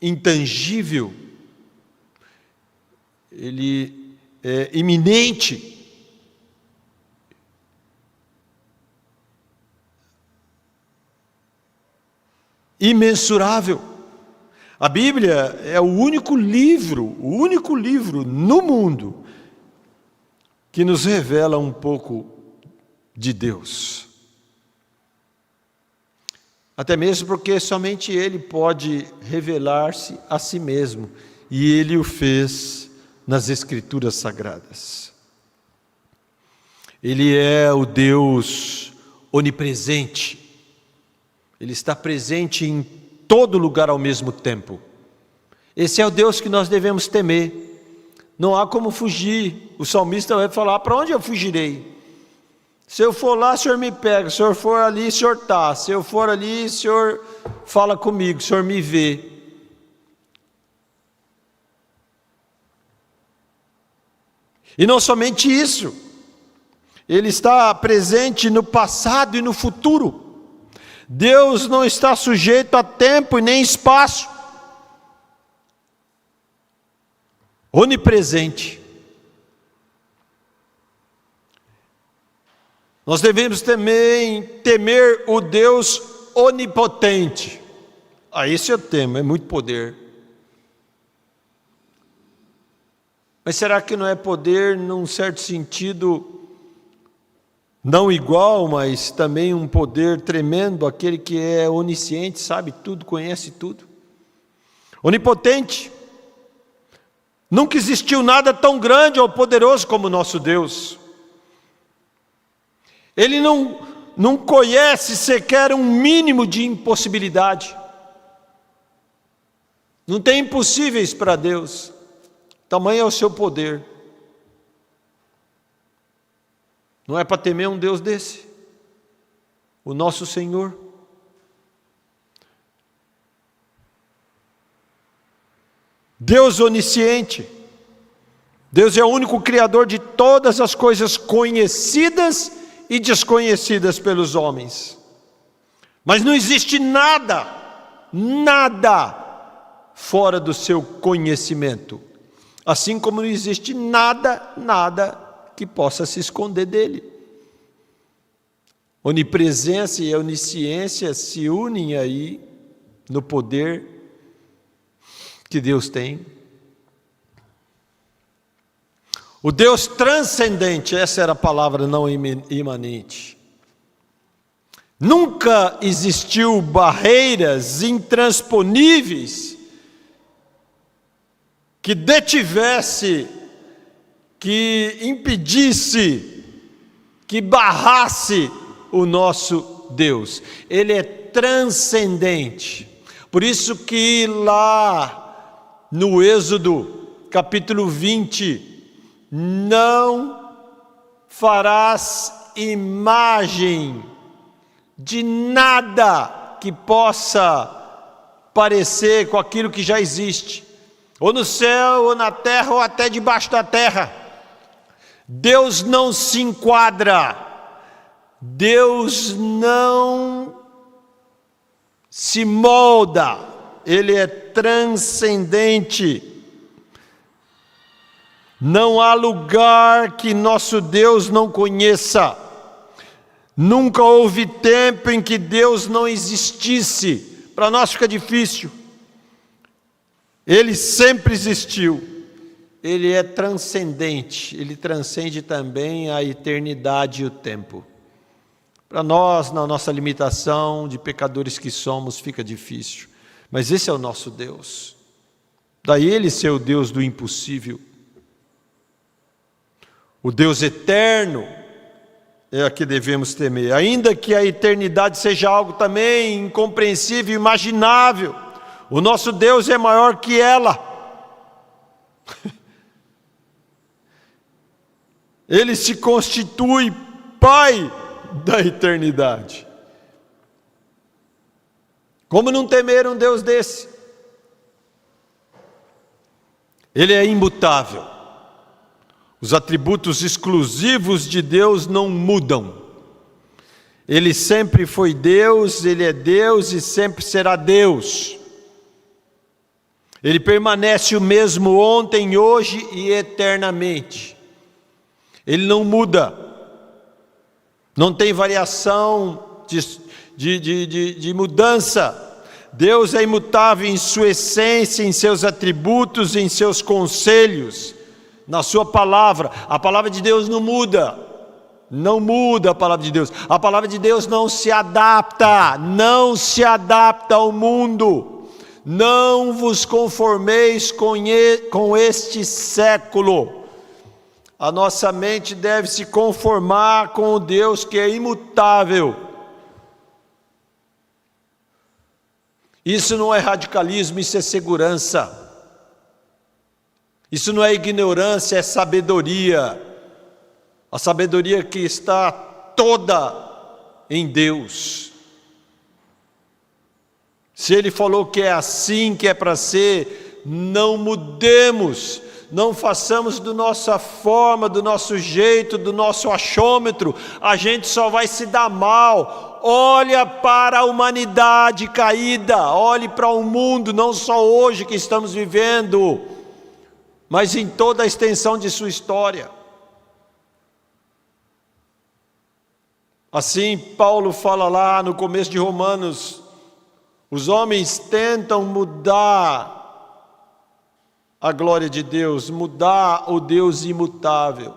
intangível, Ele é iminente, imensurável. A Bíblia é o único livro no mundo que nos revela um pouco de Deus. Até mesmo porque somente Ele pode revelar-se a si mesmo, e Ele o fez nas Escrituras Sagradas. Ele é o Deus onipresente. Ele está presente em todo lugar ao mesmo tempo. Esse é o Deus que nós devemos temer. Não há como fugir. O salmista vai falar: para onde eu fugirei? Se eu for lá, o Senhor me pega. Se eu for ali, o Senhor está. Se eu for ali, o Senhor fala comigo, o Senhor me vê. E não somente isso, Ele está presente no passado e no futuro. Deus não está sujeito a tempo e nem espaço. Onipresente. Nós devemos também temer o Deus onipotente. Esse é o tema, é muito poder. Mas será que não é poder, num certo sentido, não igual, mas também um poder tremendo, aquele que é onisciente, sabe tudo, conhece tudo? Onipotente. Nunca existiu nada tão grande ou poderoso como o nosso Deus. Ele não conhece sequer um mínimo de impossibilidade. Não tem impossíveis para Deus. Tamanho é o seu poder. Não é para temer um Deus desse? O nosso Senhor. Deus onisciente. Deus é o único Criador de todas as coisas conhecidas e desconhecidas pelos homens. Mas não existe nada fora do seu conhecimento. Assim como não existe nada que possa se esconder dele. Onipresença e onisciência se unem aí no poder que Deus tem. O Deus transcendente, essa era a palavra não imanente. Nunca existiu barreiras intransponíveis que detivesse, que impedisse que barrasse o nosso Deus. Ele é transcendente. Por isso que lá no Êxodo, capítulo 20, não farás imagem de nada que possa parecer com aquilo que já existe, ou no céu, ou na terra, ou até debaixo da terra. Deus não se enquadra, Deus não se molda, Ele é transcendente. Não há lugar que nosso Deus não conheça. Nunca houve tempo em que Deus não existisse. Para nós fica difícil. Ele sempre existiu. Ele é transcendente. Ele transcende também a eternidade e o tempo. Para nós, na nossa limitação de pecadores que somos, fica difícil. Mas esse é o nosso Deus. Daí Ele ser o Deus do impossível. O Deus eterno é a que devemos temer. Ainda que a eternidade seja algo também incompreensível, imaginável, o nosso Deus é maior que ela. Ele se constitui Pai da eternidade. Como não temer um Deus desse? Ele é imutável. Os atributos exclusivos de Deus não mudam. Ele sempre foi Deus, Ele é Deus e sempre será Deus. Ele permanece o mesmo ontem, hoje e eternamente. Ele não muda. Não tem variação de mudança. Deus é imutável em sua essência, em seus atributos, em seus conselhos. Na sua palavra, a palavra de Deus não muda, não muda a palavra de Deus. A palavra de Deus não se adapta ao mundo. Não vos conformeis com este século. A nossa mente deve se conformar com o Deus que é imutável. Isso não é radicalismo, isso é segurança. Isso não é ignorância, é sabedoria. A sabedoria que está toda em Deus. Se Ele falou que é assim, que é para ser, não mudemos. Não façamos da nossa forma, do nosso jeito, do nosso achômetro. A gente só vai se dar mal. Olha para a humanidade caída. Olhe para o mundo, não só hoje que estamos vivendo, mas em toda a extensão de sua história. Assim, Paulo fala lá no começo de Romanos, os homens tentam mudar a glória de Deus, mudar o Deus imutável,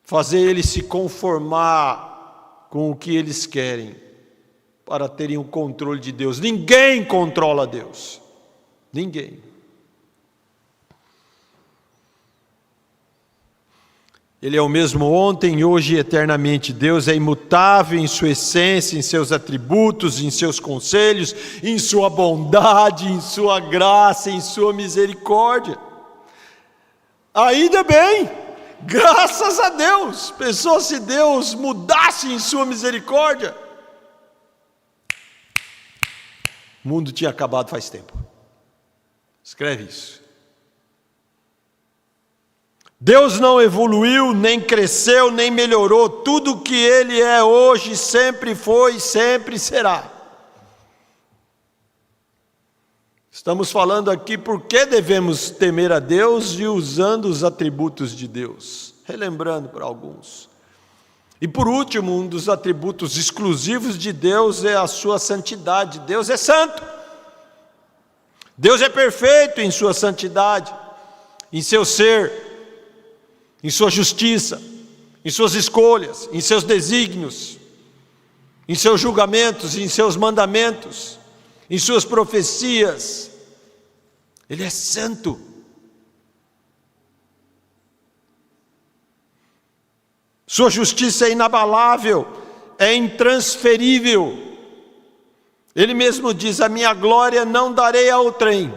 fazer ele se conformar com o que eles querem, para terem o controle de Deus. Ninguém controla Deus. Ninguém. Ele é o mesmo ontem, hoje e eternamente. Deus é imutável em sua essência, em seus atributos, em seus conselhos, em sua bondade, em sua graça, em sua misericórdia. Ainda bem, graças a Deus. Pensou se Deus mudasse em sua misericórdia? O mundo tinha acabado faz tempo. Escreve isso. Deus não evoluiu, nem cresceu, nem melhorou. Tudo o que Ele é hoje, sempre foi, sempre será. Estamos falando aqui por que devemos temer a Deus e usando os atributos de Deus. Relembrando para alguns. E por último, um dos atributos exclusivos de Deus é a sua santidade. Deus é santo. Deus é perfeito em sua santidade, em seu ser, em sua justiça, em suas escolhas, em seus desígnios, em seus julgamentos, em seus mandamentos, em suas profecias. Ele é santo. Sua justiça é inabalável, é intransferível. Ele mesmo diz: a minha glória não darei a outrem.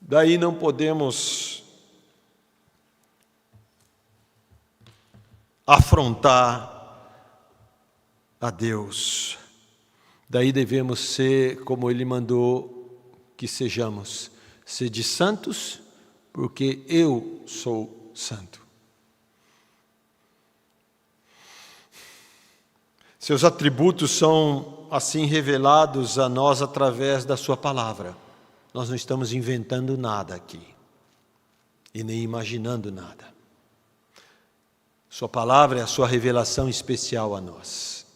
Daí não podemos afrontar a Deus. Daí devemos ser como Ele mandou que sejamos. Sede santos, porque eu sou santo. Seus atributos são assim revelados a nós através da sua palavra. Nós não estamos inventando nada aqui e nem imaginando nada. Sua palavra é a sua revelação especial a nós.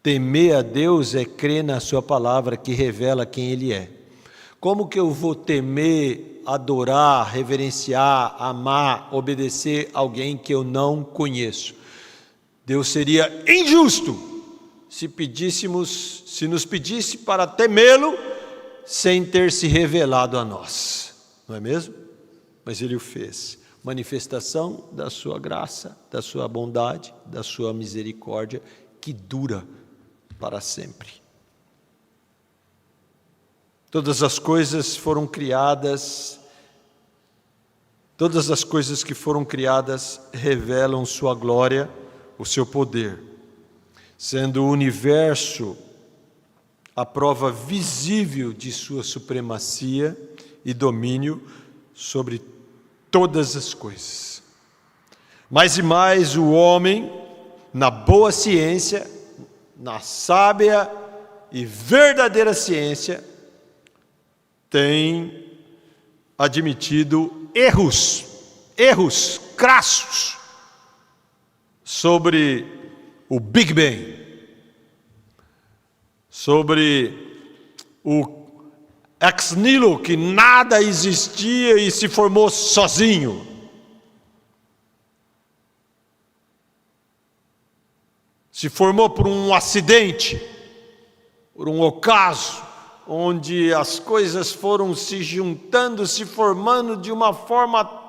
Temer a Deus é crer na sua palavra que revela quem Ele é. Como que eu vou temer, adorar, reverenciar, amar, obedecer alguém que eu não conheço? Deus seria injusto se nos pedisse para temê-lo sem ter se revelado a nós, não é mesmo? Mas Ele o fez. Manifestação da sua graça, da sua bondade, da sua misericórdia, que dura para sempre. Todas as coisas foram criadas, todas as coisas que foram criadas revelam sua glória, o seu poder, sendo o universo a prova visível de sua supremacia e domínio sobre todas as coisas. Mais e mais o homem, na boa ciência, na sábia e verdadeira ciência, tem admitido erros crassos sobre o Big Bang, sobre o ex nihilo, que nada existia e se formou sozinho. Se formou por um acidente, por um ocaso, onde as coisas foram se juntando, se formando de uma forma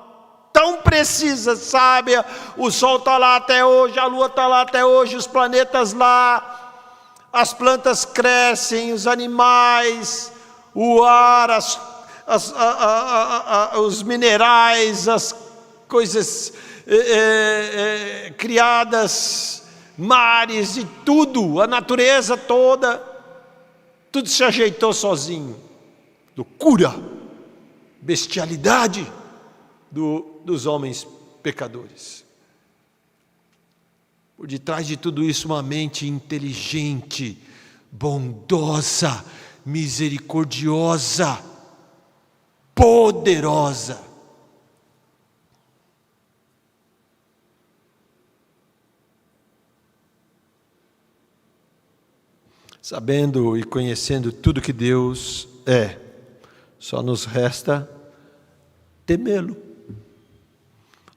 tão precisa, sábia. O Sol está lá até hoje, a Lua está lá até hoje, os planetas lá, as plantas crescem, os animais, o ar, os minerais, as coisas criadas, mares e tudo, a natureza toda, tudo se ajeitou sozinho. Loucura, bestialidade dos homens pecadores. Por detrás de tudo isso, uma mente inteligente, bondosa, misericordiosa, poderosa. Sabendo e conhecendo tudo que Deus é, só nos resta temê-lo,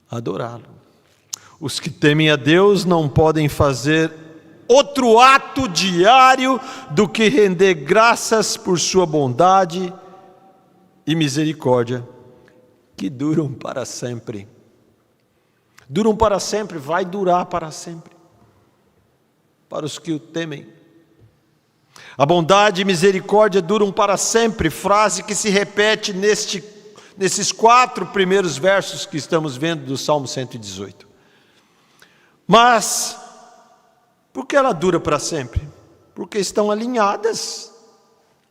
adorá-lo. Os que temem a Deus não podem fazer outro ato diário do que render graças por sua bondade e misericórdia, que duram para sempre. Duram para sempre, vai durar para sempre, para os que o temem. A bondade e misericórdia duram para sempre, frase que se repete nesses 4 primeiros versos que estamos vendo do Salmo 118. Mas, por que ela dura para sempre? Porque estão alinhadas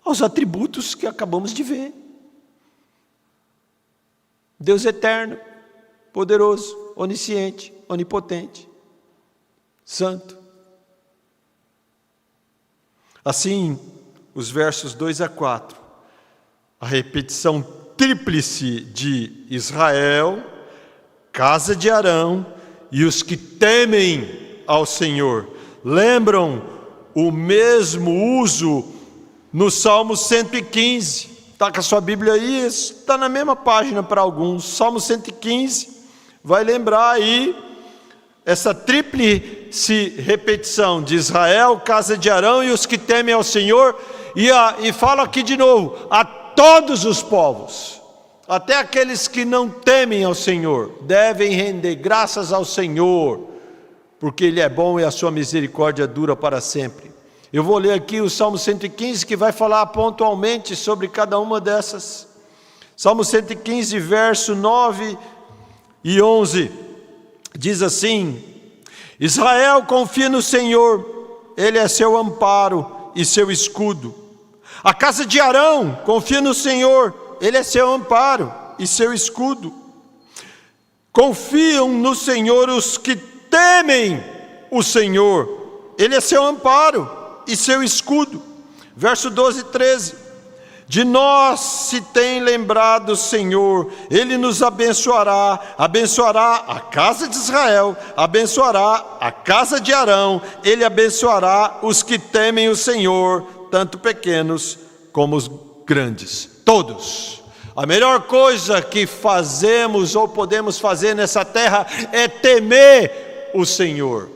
aos atributos que acabamos de ver. Deus eterno, poderoso, onisciente, onipotente, santo. Assim, os versos 2 a 4, a repetição tríplice de Israel, casa de Arão e os que temem ao Senhor, lembram o mesmo uso no Salmo 115. Está com a sua Bíblia aí? Está na mesma página para alguns. Salmo 115, vai lembrar aí essa tríplice repetição de Israel, casa de Arão e os que temem ao Senhor, e fala aqui de novo, a todos os povos, Até aqueles que não temem ao Senhor devem render graças ao Senhor, porque Ele é bom e a sua misericórdia dura para sempre. Eu vou ler aqui o Salmo 115, que vai falar pontualmente sobre cada uma dessas. Salmo 115, verso 9 e 11, diz assim: Israel confia no Senhor, Ele é seu amparo e seu escudo. A casa de Arão confia no Senhor, Ele é seu amparo e seu escudo. Confiam no Senhor os que temem o Senhor, Ele é seu amparo e seu escudo. Verso 12 e 13. De nós se tem lembrado o Senhor, Ele nos abençoará, abençoará a casa de Israel, abençoará a casa de Arão, Ele abençoará os que temem o Senhor, tanto pequenos como os grandes, todos. A melhor coisa que fazemos ou podemos fazer nessa terra é temer o Senhor.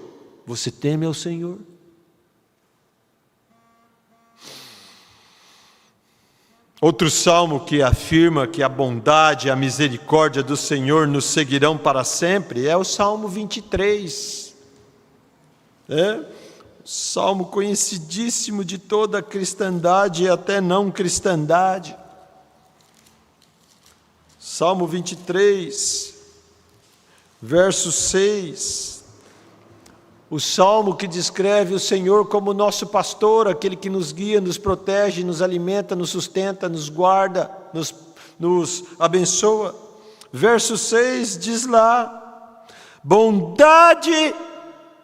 Você teme ao Senhor? Outro salmo que afirma que a bondade e a misericórdia do Senhor nos seguirão para sempre é o Salmo 23. Salmo conhecidíssimo de toda a cristandade e até não cristandade. Salmo 23, verso 6. O salmo que descreve o Senhor como nosso pastor, aquele que nos guia, nos protege, nos alimenta, nos sustenta, nos guarda, nos abençoa. Verso 6 diz lá: bondade,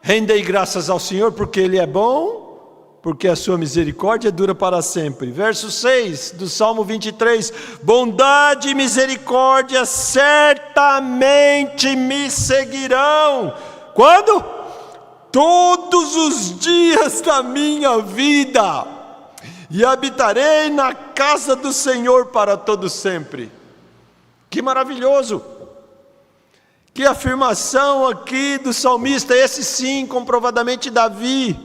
rendei graças ao Senhor, porque Ele é bom, porque a sua misericórdia dura para sempre. Verso 6 do Salmo 23, bondade e misericórdia certamente me seguirão. Quando? Todos os dias da minha vida, e habitarei na casa do Senhor para todo sempre. Que maravilhoso! Que afirmação aqui do salmista, esse sim, comprovadamente Davi,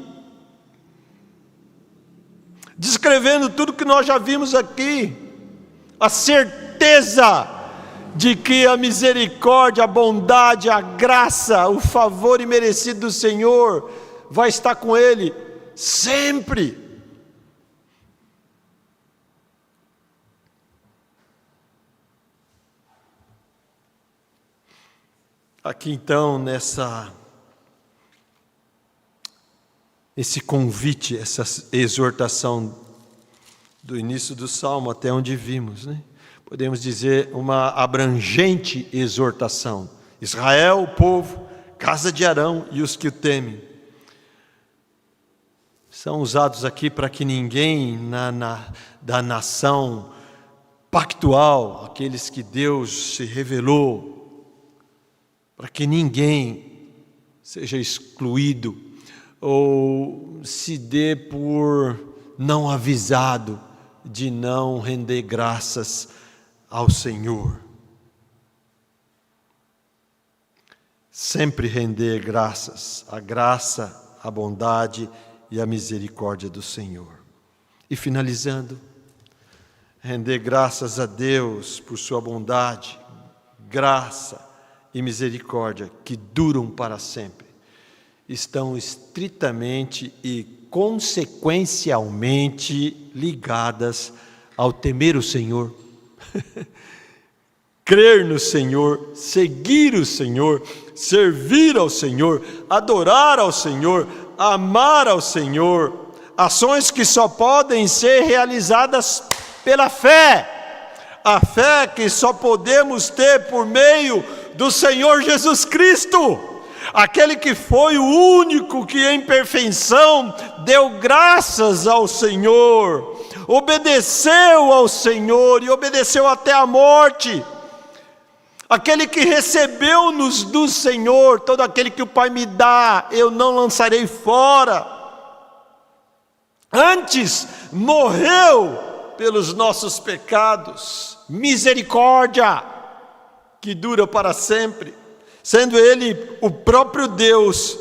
descrevendo tudo que nós já vimos aqui, a certeza de que a misericórdia, a bondade, a graça, o favor imerecido do Senhor vai estar com ele sempre. Aqui então, esse convite, essa exortação do início do Salmo até onde vimos, né? Podemos dizer uma abrangente exortação. Israel, o povo, casa de Arão e os que o temem. São usados aqui para que ninguém da nação pactual, aqueles que Deus se revelou, para que ninguém seja excluído ou se dê por não avisado de não render graças ao Senhor. Sempre render graças, a graça, a bondade e a misericórdia do Senhor. E finalizando, render graças a Deus por sua bondade, graça e misericórdia que duram para sempre, estão estritamente e consequencialmente ligadas ao temer o Senhor, crer no Senhor, seguir o Senhor, servir ao Senhor, adorar ao Senhor, amar ao Senhor, ações que só podem ser realizadas pela fé, a fé que só podemos ter por meio do Senhor Jesus Cristo, aquele que foi o único que em perfeição deu graças ao Senhor, obedeceu ao Senhor e obedeceu até a morte, aquele que recebeu-nos do Senhor, todo aquele que o Pai me dá, eu não lançarei fora, antes morreu pelos nossos pecados, misericórdia que dura para sempre, sendo Ele o próprio Deus,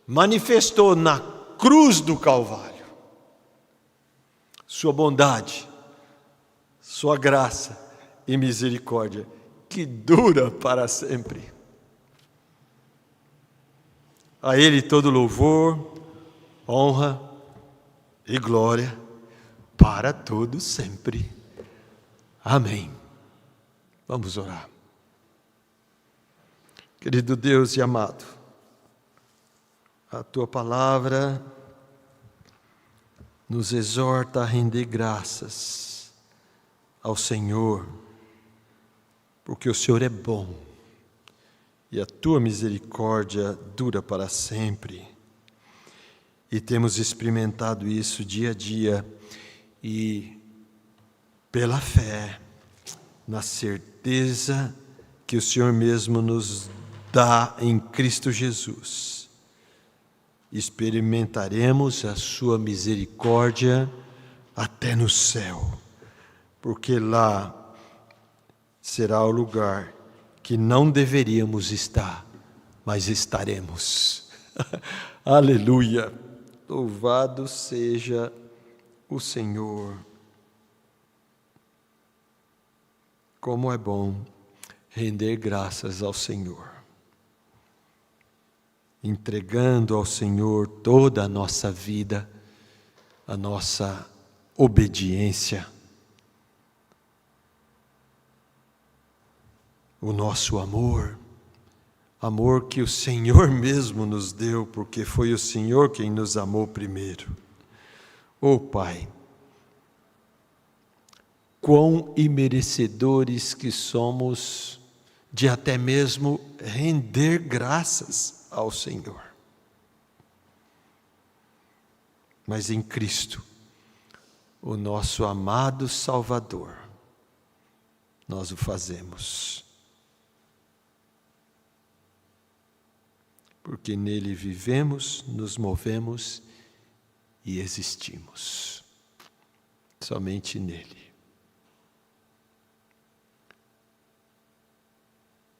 manifestou na cruz do Calvário sua bondade, sua graça e misericórdia que dura para sempre. A Ele todo louvor, honra e glória para todos sempre. Amém. Vamos orar. Querido Deus e amado, a Tua palavra nos exorta a render graças ao Senhor, porque o Senhor é bom e a Tua misericórdia dura para sempre. E temos experimentado isso dia a dia e pela fé, na certeza que o Senhor mesmo nos dá em Cristo Jesus, experimentaremos a sua misericórdia até no céu, porque lá será o lugar que não deveríamos estar, mas estaremos. Aleluia! Louvado seja o Senhor. Como é bom render graças ao Senhor, entregando ao Senhor toda a nossa vida, a nossa obediência, o nosso amor que o Senhor mesmo nos deu, porque foi o Senhor quem nos amou primeiro. Oh Pai, quão imerecedores que somos de até mesmo render graças ao Senhor. Mas em Cristo, o nosso amado Salvador, nós o fazemos. Porque nele vivemos, nos movemos e existimos. Somente nele.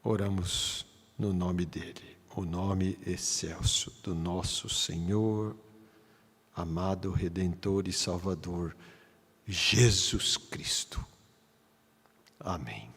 Oramos no nome dele, o nome excelso do nosso Senhor, amado Redentor e Salvador, Jesus Cristo. Amém.